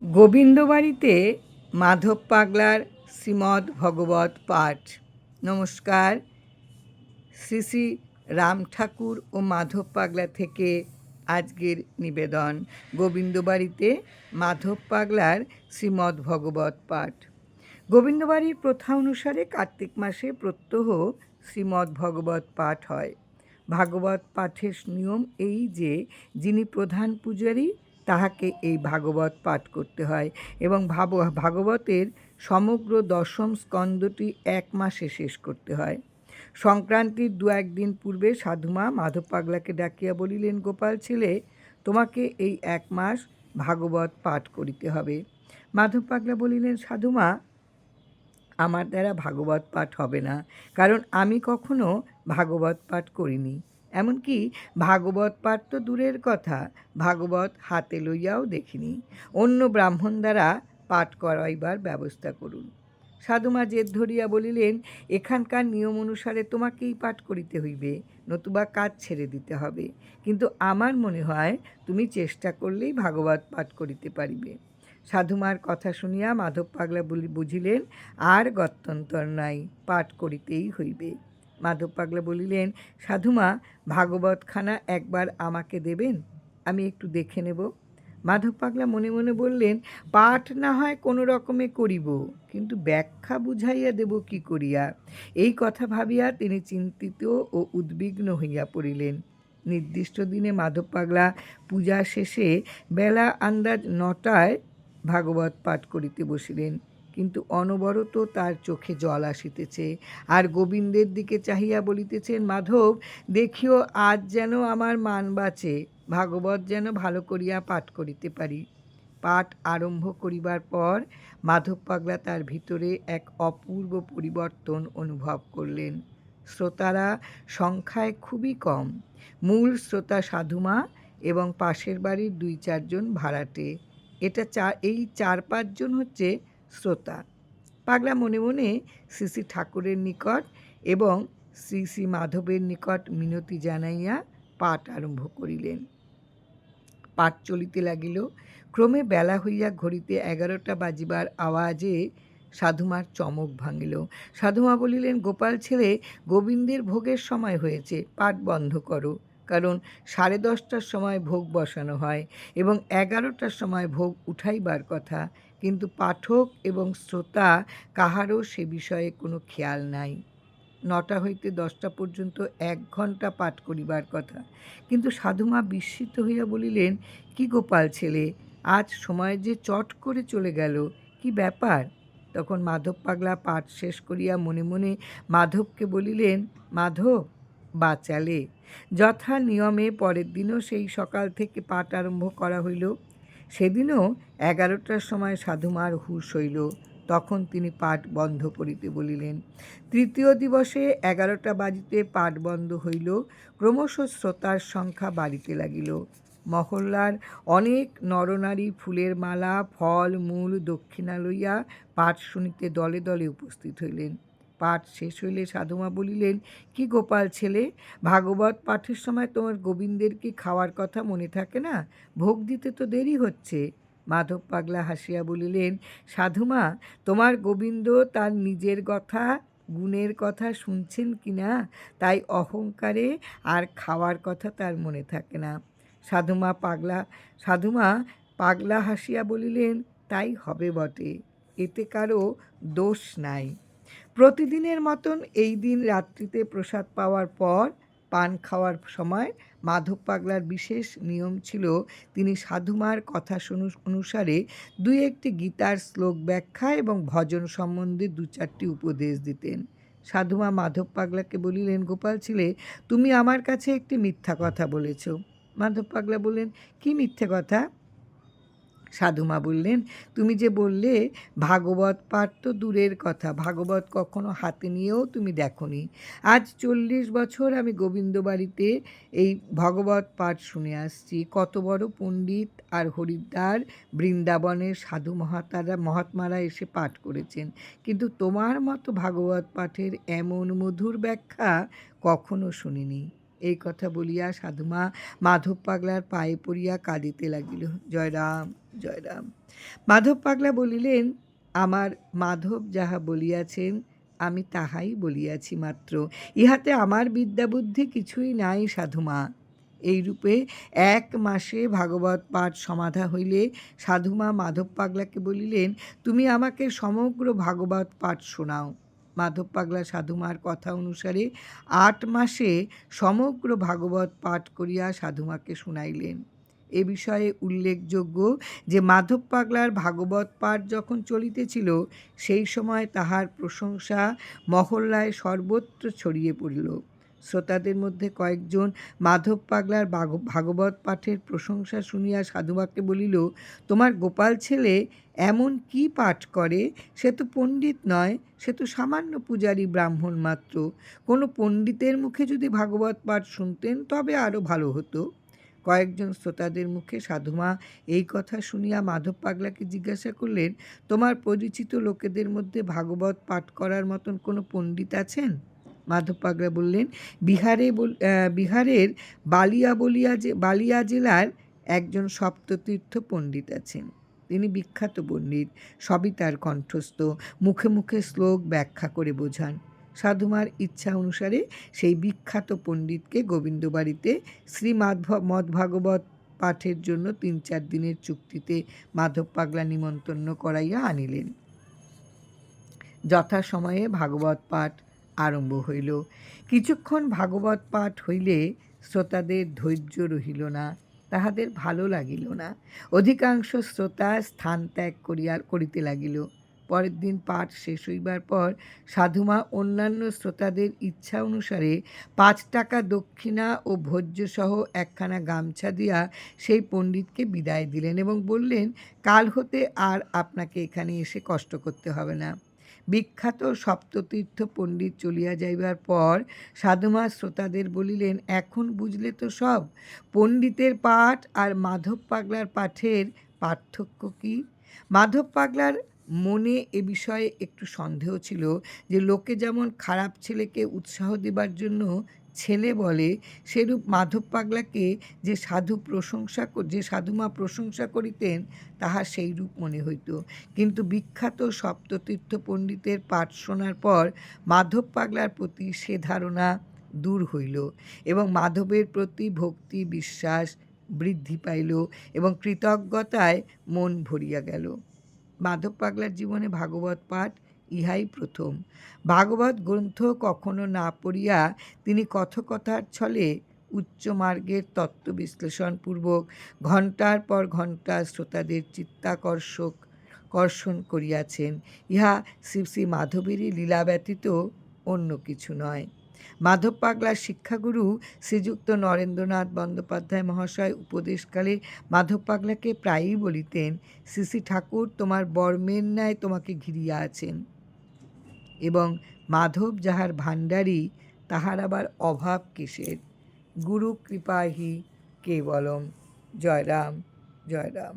গোবিন্দবাড়িতে মাধব পাগলার শ্রীমদ্ ভগবত পাঠ। নমস্কার। শ্রী শ্রী রাম ঠাকুর ও মাধব পাগলা থেকে আজকের নিবেদন। গোবিন্দবাড়িতে মাধব পাগলার শ্রীমদ্ ভগবত পাঠ। গোবিন্দবাড়ির প্রথা অনুসারে কার্তিক মাসে প্রত্যহ শ্রীমদ্ ভগবত পাঠ হয়। ভাগবত পাঠের নিয়ম এই যে যিনি প্রধান পূজারী তাহাকে এই ভাগবত পাঠ করতে হয় এবং ভাগবতের সমগ্র দশম স্কন্ধটি এক মাসে শেষ করতে হয়। সংক্রান্তির দু একদিন পূর্বে সাধুমা মাধব পাগলাকে ডাকিয়া বলিলেন, গোপাল ছেলে, তোমাকে এই এক মাস ভাগবত পাঠ করিতে হবে। মাধব পাগলা বলিলেন, সাধুমা, আমার দ্বারা ভাগবত পাঠ হবে না, কারণ আমি কখনো ভাগবত পাঠ করিনি। এমনকি ভাগবত পাঠ তো দূরের কথা, ভাগবত হাতে লইয়াও দেখিনি। অন্য ব্রাহ্মণ দ্বারা পাঠ করাইবার ব্যবস্থা করুন। সাধুমা জেদ ধরিয়া বলিলেন, এখানকার নিয়ম অনুসারে তোমাকেই পাঠ করিতে হইবে, নতুবা কাজ ছেড়ে দিতে হবে। কিন্তু আমার মনে হয় তুমি চেষ্টা করলেই ভাগবত পাঠ করিতে পারিবে। সাধুমার কথা শুনিয়া মাধব পাগলা বুঝিলেন আর গত্যন্তর নাই, পাঠ করিতেই হইবে। মাধব পাগলা বলিলেন, সাধুমা, ভাগবতখানা একবার আমাকে দেবেন, আমি একটু দেখে নেব। মাধব পাগলা মনে মনে বললেন, পাঠ না হয় কোনো রকমে করিব, কিন্তু ব্যাখ্যা বুঝাইয়া দেব কি করিয়া। এই কথা ভাবিয়া তিনি চিন্তিত ও উদ্বিগ্ন হইয়া পড়িলেন। নির্দিষ্ট দিনে মাধব পাগলা পূজা শেষে বেলা আন্দাজ 9টায় ভাগবত পাঠ করিতে বসিলেন, কিন্তু অনবরত তার চোখে জল আসিতেছে, আর গোবিন্দের দিকে চাহিয়া বলিতেছেন, মাধব, দেখিও আজ যেন আমার মান বাঁচে, ভাগবত যেন ভালো করিয়া পাঠ করিতে পারি। পাঠ আরম্ভ করিবার পর মাধব পাগলা তার ভিতরে এক অপূর্ব পরিবর্তন অনুভব করলেন। শ্রোতারা সংখ্যায় খুবই কম। মূল শ্রোতা সাধুমা এবং পাশের বাড়ির 2-4 জন ভাড়াটে, এই 4-5 জন হচ্ছে শ্রোতা। পাগলা মনে মনে শ্রী শ্রী ঠাকুরের নিকট এবং শ্রী শ্রী মাধবের নিকট মিনতি জানাইয়া পাঠ আরম্ভ করিলেন। পাঠ চলিতে লাগিল। ক্রমে বেলা হইয়া ঘড়িতে 11টা বাজিবার আওয়াজে সাধুমার চমক ভাঙিল। সাধুমা বলিলেন, গোপাল ছেলে, গোবিন্দের ভোগের সময় হয়েছে, পাঠ বন্ধ করো, কারণ 10:30টার সময় ভোগ বসানো হয় এবং 11টার সময় ভোগ উঠাইবার কথা, কিন্তু পাঠক এবং শ্রোতা কাহারও সে বিষয়ে কোনো খেয়াল নাই। 9টা হইতে 10টা পর্যন্ত 1 ঘণ্টা পাঠ করিবার কথা, কিন্তু সাধুমা বিস্মিত হইয়া বলিলেন, কি গোপাল ছেলে, আজ সময় যে চট করে চলে গেল, কি ব্যাপার? তখন মাধব পাগলা পাঠ শেষ করিয়া মনে মনে মাধবকে বলিলেন, মাধব, বাঁচালে। যথা নিয়মে পরের দিনও সেই সকাল থেকে পাঠ আরম্ভ করা হইল। সেদিনও 11টার সময় সাধুমার হুঁশ হইল, তখন তিনি পাঠ বন্ধ করিতে বলিলেন। তৃতীয় দিবসে 11টা বাজিতে পাঠ বন্ধ হইল। ক্রমশ শ্রোতার সংখ্যা বাড়িতে লাগিল। মহল্লার অনেক নরনারী ফুলের মালা, ফল মূল দক্ষিণা লইয়া পাঠ শুনিতে দলে দলে উপস্থিত হইলেন। পাঠ শেষ হইলে সাধুমা বলিলেন, কি গোপাল ছেলে, ভাগবত পাঠের সময় তোমার গোবিন্দের কি খাওয়ার কথা মনে থাকে না? ভোগ দিতে তো দেরি হচ্ছে। মাধব পাগলা হাসিয়া বলিলেন, সাধুমা, তোমার গোবিন্দ তার নিজের কথা, গুণের কথা শুনছেন কি না, তাই অহংকারে আর খাওয়ার কথা তার মনে থাকে না। সাধুমা পাগলা হাসিয়া বলিলেন, তাই হবে বটে, এতে কারো দোষ নাই। প্রতিদিনের মতন এই দিন রাত্রিতে প্রসাদ পাওয়ার পর পান খাওয়ার সময় মাধব পাগলার বিশেষ নিয়ম ছিল, তিনি সাধুমার কথা অনুসারে 2-1টি গীতার শ্লোক ব্যাখ্যা এবং ভজন সম্বন্ধে 2-4টি উপদেশ দিতেন। সাধুমা মাধব পাগলাকে বলিলেন, গোপাল ছেলে, তুমি আমার কাছে একটি মিথ্যা কথা বলেছ। মাধব পাগলা বললেন, কি মিথ্যে কথা? সাধুমা বললেন, তুমি যে বললে ভাগবত পাঠ তো দূরের কথা, ভাগবত কখনো হাতে নিয়েও তুমি দেখোনি। আজ 40 বছর আমি গোবিন্দবাড়িতে এই ভগবত পাঠ শুনে আসছি। কত বড় পণ্ডিত আর হরিদ্বার বৃন্দাবনের সাধু মহাত্মারা এসে পাঠ করেছেন, কিন্তু তোমার মতো ভাগবত পাঠের এমন মধুর ব্যাখ্যা কখনো শুনিনি। এই কথা বলিয়া সাধুমা মাধব পাগলার পায়ে পড়িয়া কাঁদিতে লাগিল। জয়রাম জয়রাম। মাধব পাগলা বলিলেন, আমার মাধব যাহা বলিয়াছেন আমি তাহাই বলিয়াছি মাত্র, ইহাতে আমার বিদ্যাবুদ্ধি কিছুই নাই সাধুমা। এইরূপে 1 মাসে ভাগবত পাঠ সমাধা হইলে সাধুমা মাধব পাগলাকে বলিলেন, তুমি আমাকে সমগ্র ভাগবত পাঠ শোনাও। মাধব পাগলা সাধুমার কথা অনুসারে 8 মাসে সমগ্র ভাগবত পাঠ করিয়া সাধুমাকে শুনাইলেন। এ বিষয়ে উল্লেখযোগ্য যে মাধব পাগলার ভাগবত পাঠ যখন চলিতেছিল সেই সময় তাহার প্রশংসা মহল্লায় সর্বত্র ছড়িয়ে পড়িল। শ্রোতাদের মধ্যে কয়েকজন মাধব পাগলার ভাগবত পাঠের প্রশংসা শুনিয়া সাধুমাকে বলিল, তোমার গোপাল ছেলে এমন কি পাঠ করে, সে তো পণ্ডিত নয়, সে তো সামান্য পূজারী ব্রাহ্মণ মাত্র। কোনো পণ্ডিতের মুখে যদি ভাগবত পাঠ শুনতেন তবে আরও ভালো হতো। কয়েকজন শ্রোতাদের মুখে সাধুমা এই কথা শুনিয়া মাধব পাগলাকে জিজ্ঞাসা করলেন, তোমার পরিচিত লোকেদের মধ্যে ভাগবত পাঠ করার মতন কোনো পণ্ডিত আছেন? মাধব পাগলা বললেন, বিহারের বালিয়া জেলার একজন সপ্ততীর্থ পণ্ডিত আছেন। তিনি বিখ্যাত পণ্ডিত, সবই তার কণ্ঠস্থ, মুখে মুখে শ্লোক ব্যাখ্যা করে বোঝান। সাধুমার ইচ্ছা অনুসারে সেই বিখ্যাত পণ্ডিতকে গোবিন্দবাড়িতে শ্রীমদ্ভাগবত পাঠের জন্য 3-4 দিনের চুক্তিতে মাধব পাগলা নিমন্ত্রণ করাইয়া আনিলেন। যথাসময়ে ভাগবত পাঠ আরম্ভ হইল। কিছুক্ষণ ভাগবত পাঠ হইলে শ্রোতাদের ধৈর্য রহিল না, তাহাদের ভালো লাগিল না। অধিকাংশ শ্রোতা স্থান ত্যাগ করিতে লাগিল। পরের দিন পাঠ শেষ হইবার পর সাধুমা অন্যান্য শ্রোতাদের ইচ্ছা অনুসারে 5 টাকা দক্ষিণা ও ভোজ্যসহ একখানা গামছা দিয়া সেই পণ্ডিতকে বিদায় দিলেন এবং বললেন, কাল হতে আর আপনাকে এখানে এসে কষ্ট করতে হবে না। বিখ্যাত সপ্ততীর্থ পণ্ডিত চলিয়া যাইবার পর সাধুমা শ্রোতাদের বলিলেন, এখন বুঝলে তো সব? পণ্ডিতের পাঠ আর মাধব পাগলার পাঠের পার্থক্য কী? মাধব পাগলার মনে এ বিষয়ে একটু সন্দেহ ছিল যে লোকে যেমন খারাপ ছেলেকে উৎসাহ দেবার জন্য ছেলে বলে, সেরূপ মাধব পাগলাকে যে সাধুমা প্রশংসা করিতেন তাহা সেইরূপ মনে হইত। কিন্তু বিখ্যাত সপ্ততীর্থ পণ্ডিতের পাঠ শোনার পর মাধব পাগলার প্রতি সে ধারণা দূর হইল এবং মাধবের প্রতি ভক্তি বিশ্বাস বৃদ্ধি পাইল এবং কৃতজ্ঞতায় মন ভরিয়া গেল। মাধব পাগলার জীবনে ভাগবত পাঠ ইহাই প্রথম। ভাগবত গ্রন্থ কখনো না পড়িয়া তিনি কথকথার ছলে উচ্চ মার্গের তত্ত্ব বিশ্লেষণপূর্বক ঘণ্টার পর ঘণ্টা শ্রোতাদের চিত্তাকর্ষণ করিয়াছেন। ইহা শ্রী শ্রী মাধবেরই লীলা ব্যতীত অন্য কিছু নয়। মাধব পাগলার শিক্ষাগুরু শ্রীযুক্ত নরেন্দ্রনাথ বন্দ্যোপাধ্যায় মহাশয় উপদেশকালে মাধব পাগলাকে প্রায়ই বলিতেন, শ্রী শ্রী ঠাকুর তোমার বর্মের ন্যায় তোমাকে ঘিরিয়া আছেন এবং মাধব যাহার ভাণ্ডারী তাহার আবার অভাব কিসের? গুরু কৃপাহি কেবলম। জয়রাম জয়রাম।